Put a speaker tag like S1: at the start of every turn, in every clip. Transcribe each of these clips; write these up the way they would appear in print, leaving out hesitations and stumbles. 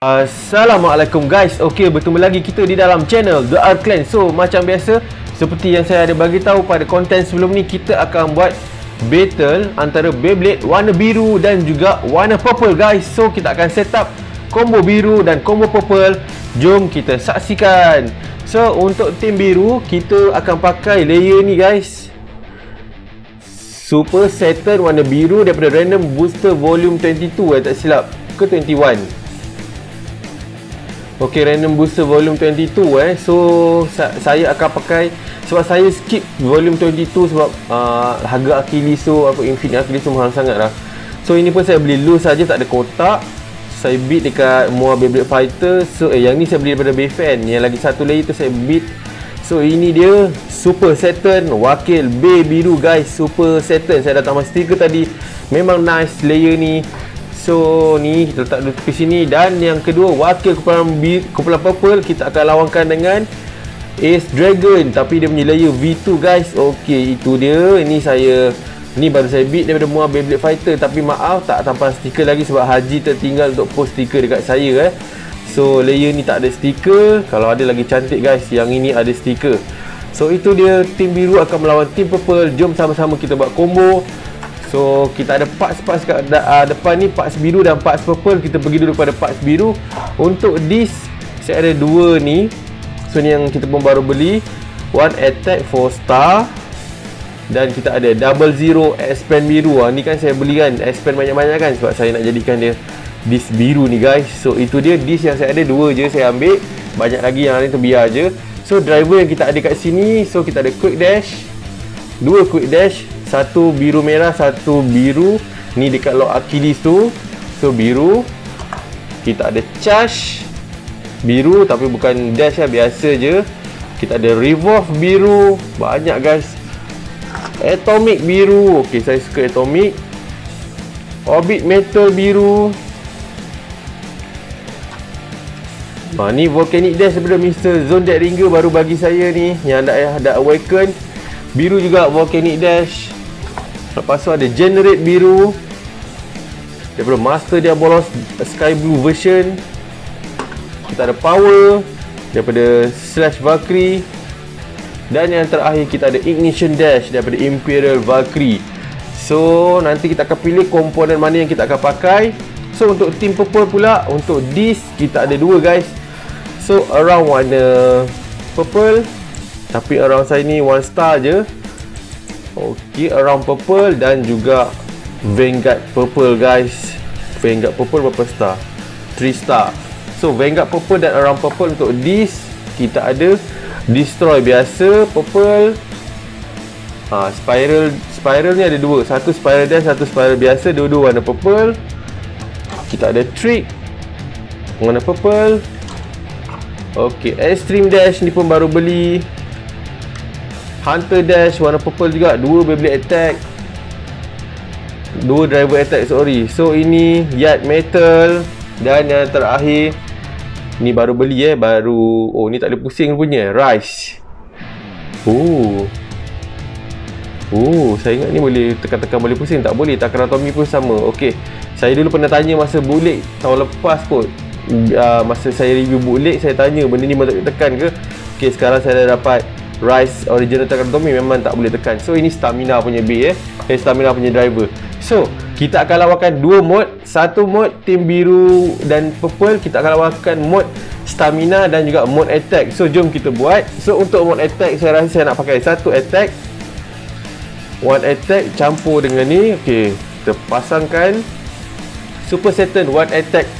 S1: Assalamualaikum guys. Okey, bertemu lagi kita di dalam channel The Art Clan. So, macam biasa, seperti yang saya ada bagi tahu pada konten sebelum ni, kita akan buat battle antara Beyblade warna biru dan juga warna purple guys. So, kita akan set up combo biru dan combo purple. Jom kita saksikan. So, untuk tim biru, kita akan pakai layer ni guys. Super Saturn warna biru daripada Random Booster Volume 22 tak silap, ke 21. Ok, Random Booster Volume 22 So saya akan pakai, sebab saya skip Volume 22 sebab harga Achilles apa Infinite Achilles mahal sangat lah. So ini pun saya beli loose saja, tak ada kotak. Saya bid dekat Mua Beyblade Fighter. So yang ni saya beli daripada Bayfan. Yang lagi satu layer tu saya bid. So ini dia Super Saturn wakil Bey biru guys. Super Saturn, saya dah tambah stiker tadi. Memang nice layer ni. So ni kita letak dulu tepi sini. Dan yang kedua, wakil kumpulan purple, kita akan lawankan dengan Ace Dragon, tapi dia punya layer V2 guys. Okey, itu dia. Ni baru saya bid daripada Mua Beyblade Fighter. Tapi maaf tak tampal stiker lagi sebab Haji tertinggal untuk post stiker dekat saya So layer ni tak ada stiker. Kalau ada lagi cantik guys. Yang ini ada stiker. So itu dia, tim biru akan melawan tim purple. Jom sama-sama kita buat combo. So kita ada parts kat depan ni, parts biru dan parts purple. Kita pergi dulu pada parts biru. Untuk disc, saya ada dua ni. So ni yang kita pun baru beli. One Attack 4 star. Dan kita ada Double Zero S-Pen biru. Ni kan saya beli kan S-Pen banyak-banyak kan, sebab saya nak jadikan dia disc biru ni guys. So itu dia disc yang saya ada, dua je saya ambil. Banyak lagi yang lain tu biar je. So driver yang kita ada kat sini, so kita ada Quick Dash, dua Quick Dash, satu biru merah, satu biru. Ni dekat lock Achilles tu. So biru. Kita ada Charge biru, tapi bukan dash lah, biasa je. Kita ada Revolve biru. Banyak guys. Atomic biru. Ok, saya suka Atomic. Orbit Metal biru. Ni Volcanic Dash daripada Mr. Zone Ringer baru bagi saya ni, yang ada Awaken biru juga, Volcanic Dash. Lepas tu ada Generate biru daripada Master Diabolos Sky Blue version. Kita ada Power daripada Slash Valkyrie. Dan yang terakhir kita ada Ignition Dash daripada Imperial Valkyrie. So nanti kita akan pilih komponen mana yang kita akan pakai. So untuk tim purple pula, untuk disc kita ada dua guys. So around warna purple, tapi around saya ni 1 star je. Ok, around purple dan juga Vanguard purple guys. Vanguard purple berapa star? 3 star. So Vanguard purple dan around purple. Untuk disc kita ada Destroy biasa purple. Spiral ni ada dua, satu Spiral Dash, satu Spiral biasa. Dua-dua warna purple. Kita ada Trick warna purple. Ok, Extreme Dash ni pun baru beli. Hunter Dash warna purple juga. Dua Beyblade Attack, dua Driver Attack, sorry. So ini Yard Metal. Dan yang terakhir ni baru beli baru. Oh, ni tak ada pusing punya, Rise. Saya ingat ni boleh tekan-tekan boleh pusing. Tak boleh, Takaratomi pun sama. Ok, saya dulu pernah tanya masa bootleg tahun lepas kot. Masa saya review bootleg, saya tanya benda ni boleh tekan ke. Ok, sekarang saya dah dapat Rise Original Takaratomi, memang tak boleh tekan. So ini stamina punya B stamina punya driver. So kita akan lawakan dua mod. Satu mod tim biru dan purple, kita akan lawakan mod stamina dan juga mod attack. So jom kita buat. So untuk mod attack, saya rasa saya nak pakai satu attack, one attack campur dengan ni. Ok, kita pasangkan Super Saturn one attack.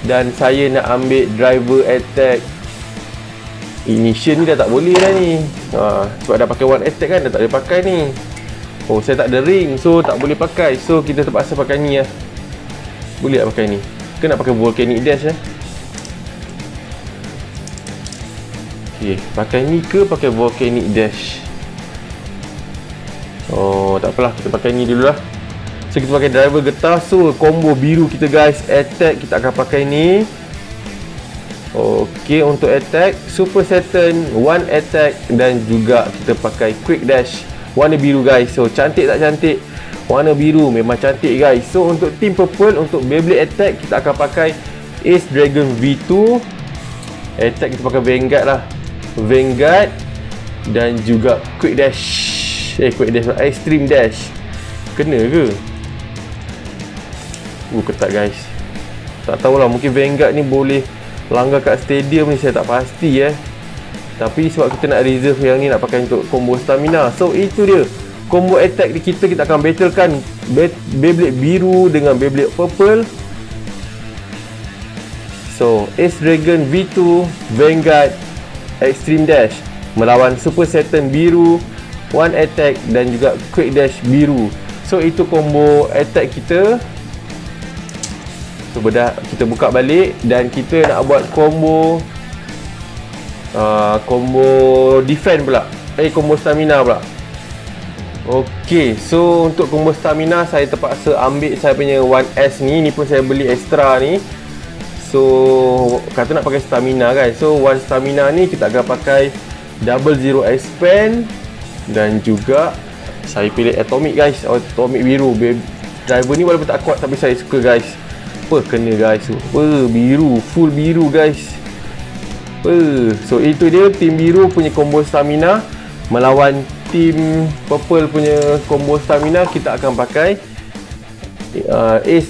S1: Dan saya nak ambil driver attack. Ignition ni dah tak boleh dah ni. Sebab dah pakai one attack kan, dah tak boleh pakai ni. Oh, saya tak ada ring, so tak boleh pakai. So kita terpaksa pakai ni lah. Boleh tak pakai ni? Ke nak pakai Volcanic Dash Ok, pakai ni ke pakai Volcanic Dash? Oh, tak apalah, kita pakai ni dulu lah. So kita pakai driver getah. So combo biru kita guys, attack kita akan pakai ni. Ok, untuk attack Super Saturn one attack. Dan juga kita pakai Quick Dash warna biru guys. So cantik tak cantik? Warna biru memang cantik guys. So untuk tim purple, untuk Beyblade Attack kita akan pakai Ace Dragon V2. Attack kita pakai Vanguard lah. Vanguard dan juga Quick Dash. Quick Dash, Extreme Dash. Kena ke? Ketat guys. Tak tahulah, mungkin Vanguard ni boleh langgar kat stadium ni, saya tak pasti Tapi sebab kita nak reserve yang ni, nak pakai untuk combo stamina. So itu dia combo attack kita akan battlekan Beyblade biru dengan Beyblade purple. So Ace Dragon V2 Vanguard Extreme Dash melawan Super Saturn biru, One Attack dan juga Quick Dash biru. So itu combo attack kita. So kita buka balik dan kita nak buat combo defense pula. Combo stamina pula. Okey, so untuk combo stamina saya terpaksa ambil saya punya 1S ni. Ni pun saya beli extra ni. So kata nak pakai stamina guys. So one stamina ni kita akan pakai Double Zero Expand dan juga saya pilih Atomic guys. Atomic biru. Driver ni walaupun tak kuat tapi saya suka guys. Kena guys. Biru, full biru guys. So itu dia tim biru punya combo stamina melawan tim purple punya combo stamina. Kita akan pakai Ace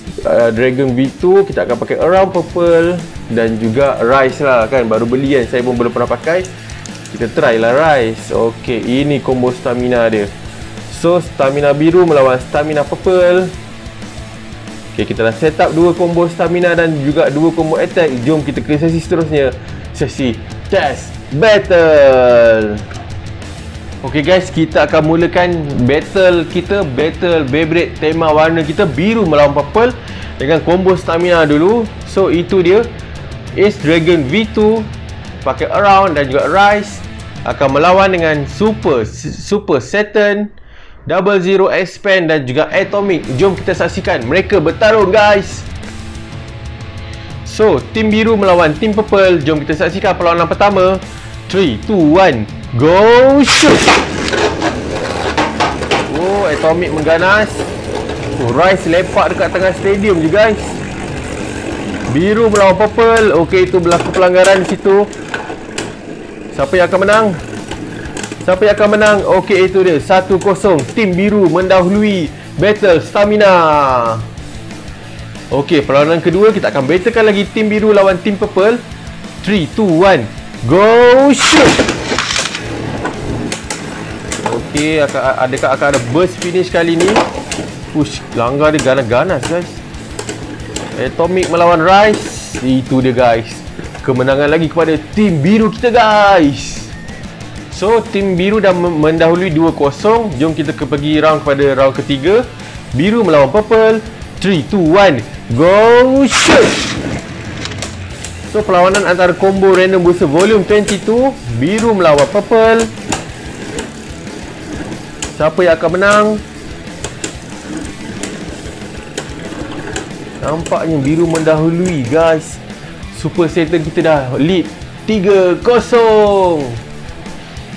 S1: Dragon V2. Kita akan pakai Around Purple dan juga Rise lah kan. Baru beli kan, saya pun belum pernah pakai. Kita try lah Rise. Okey, ini combo stamina dia. So stamina biru melawan stamina purple. Okey, kita dah set up 2 combo stamina dan juga 2 combo attack. Jom kita ke sesi seterusnya. Sesi Test Battle. Okey guys, kita akan mulakan battle kita. Battle Beyblade tema warna kita biru melawan purple dengan combo stamina dulu. So itu dia Ace Dragon V2 pakai Around dan juga Rise akan melawan dengan Super Saturn, Double Zero Expand dan juga Atomic. Jom kita saksikan mereka bertarung guys. So tim biru melawan tim purple. Jom kita saksikan perlawanan pertama. 3, 2, 1, go shoot. Atomic mengganas. Rise lepak dekat tengah stadium je guys. Biru melawan purple. Okey, itu berlaku pelanggaran di situ. Siapa yang akan menang? Siapa yang akan menang? Okey, itu dia 1-0. Tim biru mendahului battle stamina. Okey, perlawanan kedua kita akan battlekan lagi tim biru lawan tim purple. 3, 2, 1, go shoot. Okey, adakah akan ada burst finish kali ni? Push, langgar dia ganas-ganas guys. Atomic melawan Rise. Itu dia guys. Kemenangan lagi kepada tim biru kita guys. So tim biru dah mendahului 2-0. Jom kita pergi kepada round ketiga. Biru melawan purple. 3, 2, 1, go shoot. So perlawanan antara combo Random Booster Volume 22. Biru melawan purple. Siapa yang akan menang? Nampaknya biru mendahului guys. Super Saturn kita dah lead 3-0.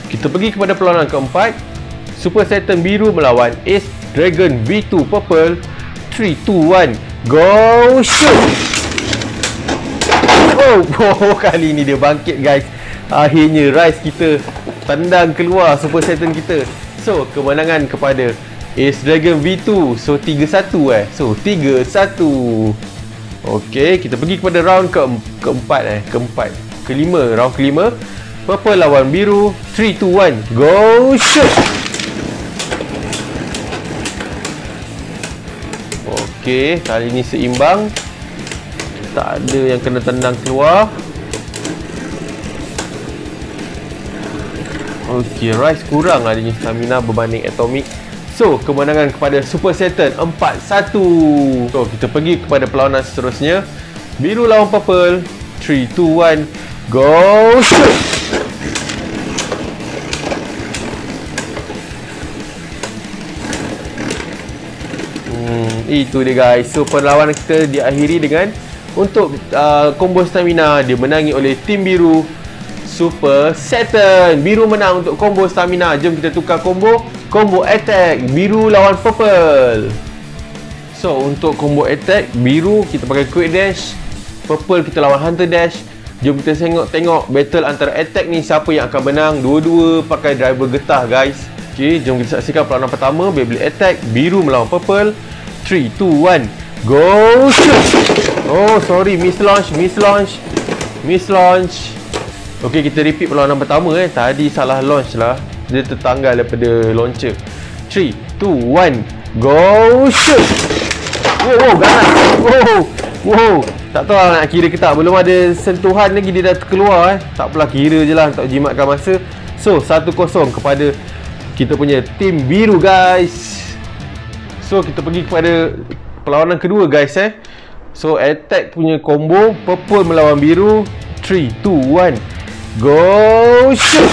S1: Kita pergi kepada perlawanan keempat. Super Saturn biru melawan Ace Dragon V2 purple. 3, 2, 1, go shoot. Kali ni dia bangkit guys. Akhirnya Rise kita tendang keluar Super Saturn kita. So kemenangan kepada Ace Dragon V2. So 3-1 So 3-1. Okey, kita pergi kepada round kelima. Round kelima. Purple lawan biru. 3, 2, 1, go shoot. Okey, kali ni seimbang. Tak ada yang kena tendang keluar. Okey, Rise kurang adanya stamina berbanding Atomic. So, kemenangan kepada Super Saturn 4-1. So, kita pergi kepada perlawanan seterusnya. Biru lawan purple. 3, 2, 1, go shoot. Itu dia guys. So, perlawanan kita diakhiri dengan untuk combo stamina dimenangi oleh tim biru Super Saturn. Biru menang untuk combo stamina. Jom kita tukar combo attack. Biru lawan purple. So untuk combo attack biru kita pakai Quick Dash. Purple kita lawan Hunter Dash. Jom kita tengok battle antara Attack ni, siapa yang akan menang. Dua-dua pakai driver getah guys. Okay, jom kita saksikan perlawanan pertama, Beyblade Attack biru melawan Purple. 3, 2, 1, go shoot. Oh sorry, miss launch. Okay, kita repeat perlawanan pertama tadi salah launch lah, dia tertanggal daripada launcher. 3, 2, 1, go shoot. Wow, ganas. Wow. Tak tahu nak kira ke tak, belum ada sentuhan lagi dia dah keluar Tak apalah, kira je lah untuk jimatkan masa. So 1-0 kepada kita punya tim biru guys. So kita pergi kepada perlawanan kedua guys So Attack punya combo, Purple melawan biru. 3, 2, 1, go shoot.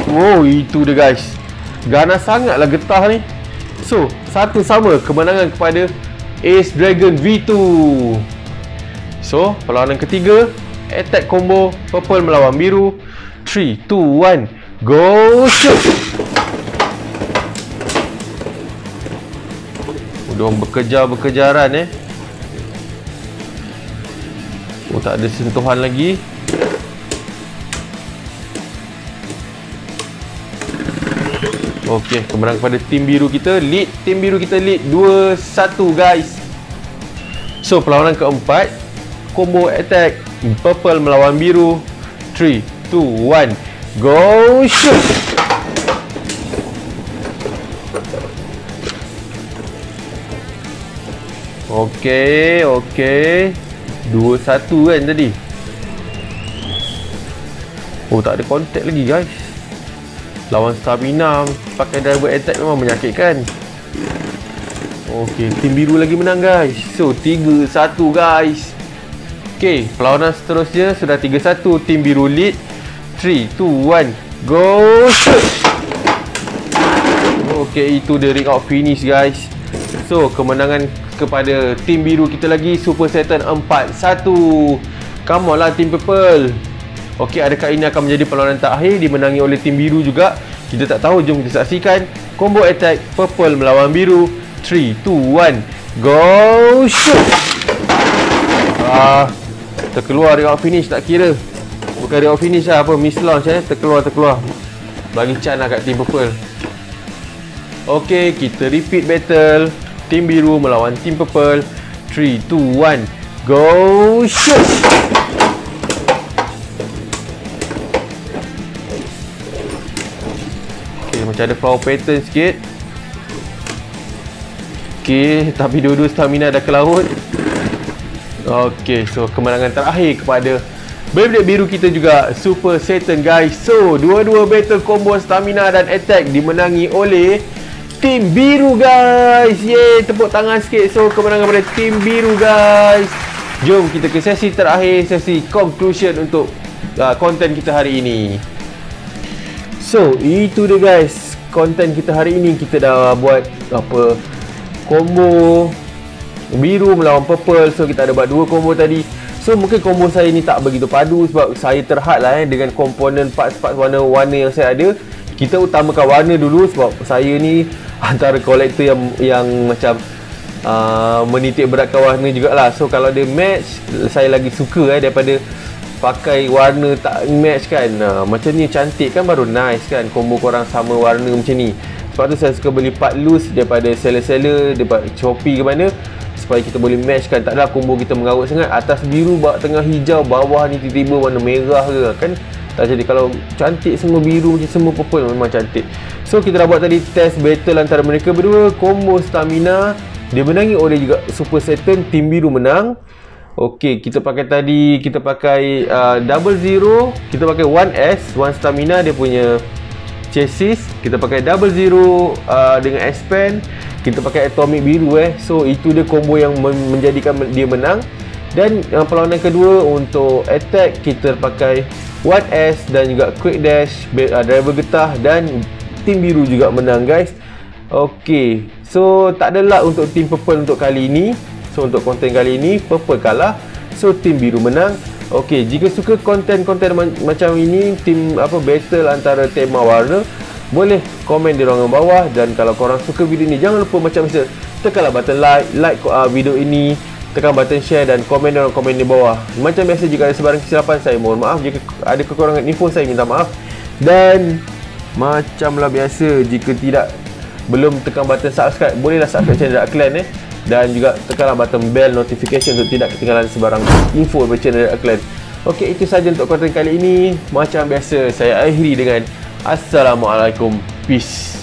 S1: Wow, itu dia guys, ganas sangatlah getah ni. So 1-1 kemenangan kepada Ace Dragon V2. So perlawanan ketiga, Attack combo, Purple melawan biru. 3, 2, 1, go shoot. Diorang berkejar-berkejaran Oh, tak ada sentuhan lagi. Okey, kemenangan kepada tim biru kita. Tim biru kita lead 2-1 guys. So perlawanan keempat, combo Attack, Purple melawan biru. 3, 2, 1, go shoot. Okey 2-1 kan tadi. Oh, tak ada contact lagi guys. Lawan stamina pakai driver Attack memang menyakitkan. Okey, tim biru lagi menang guys. So 3-1 guys. Okey, perlawanan seterusnya sudah 3-1, tim biru lead. 3, 2, 1, go shoot. Okey, itu the ring out finish guys. So kemenangan kepada tim biru kita lagi, Super Satan 4-1. Come on lah tim purple. Okey, adakah ini akan menjadi perlawanan terakhir dimenangi oleh tim biru juga? Kita tak tahu, jom kita saksikan combo Attack Purple melawan biru. 3, 2, 1, go shoot. Terkeluar ring out finish, tak kira. Bukan ring out finish lah, apa miss launch terkeluar. Bagi chance lah kat tim purple. Okey, kita repeat battle. Tim biru melawan tim purple. 3, 2, 1, go shoot. Okey, macam ada flower pattern sikit. Okey, tapi dua-dua stamina dah ke laut. Okey, so kemenangan terakhir kepada Beyblade biru kita juga, Super Satan guys. So dua-dua battle combo stamina dan attack dimenangi oleh tim biru guys. Yeay, tepuk tangan sikit. So kemenangan pada tim biru guys. Jom kita ke sesi terakhir, sesi conclusion untuk konten kita hari ini. So itu dia guys, konten kita hari ini. Kita dah buat apa, combo biru melawan purple. So kita ada buat dua combo tadi. So mungkin combo saya ni tak begitu padu sebab saya terhad lah dengan komponen parts-parts warna-warna yang saya ada. Kita utamakan warna dulu sebab saya ni antara kolektor yang macam menitik beratkan warna jugalah. So kalau dia match, saya lagi suka daripada pakai warna tak match kan. Macam ni cantik kan, baru nice kan combo korang sama warna macam ni. Sebab tu saya suka beli part loose daripada seller-seller, daripada Shopee ke mana, supaya kita boleh match kan. Tak adalah combo kita mengarut sangat, atas biru, tengah hijau, bawah ni tiba-tiba warna merah ke kan. Tak jadi. Kalau cantik semua biru macam semua purple, memang cantik. So kita dah buat tadi test battle antara mereka berdua, combo stamina dia menangi oleh juga Super Satan, tim biru menang. Okey, kita pakai tadi, kita pakai double zero, kita pakai 1S, 1 stamina dia punya chassis. Kita pakai double zero dengan S-Pen. Kita pakai atomic biru So itu dia combo yang menjadikan dia menang. Dan perlawanan kedua untuk attack, kita pakai 1S dan juga quick dash, driver getah, dan tim biru juga menang guys. Okey, so tak ada luck untuk tim purple untuk kali ini. So untuk konten kali ini purple kalah, so tim biru menang. Okey, jika suka konten-konten macam ini, tim battle antara tema warna, boleh komen di ruangan bawah. Dan kalau korang suka video ni, jangan lupa macam biasa, tekanlah button like video ini, tekan button share dan komen di komen di bawah. Macam biasa, jika ada sebarang kesilapan, saya mohon maaf. Jika ada kekurangan info, saya minta maaf. Dan macamlah biasa, jika belum tekan button subscribe, bolehlah subscribe channel Dark Clan dan juga tekanlah button bell notification untuk tidak ketinggalan sebarang info dari channel Dark Clan. Okey, itu saja untuk konten kali ini. Macam biasa, saya akhiri dengan Assalamualaikum. Peace.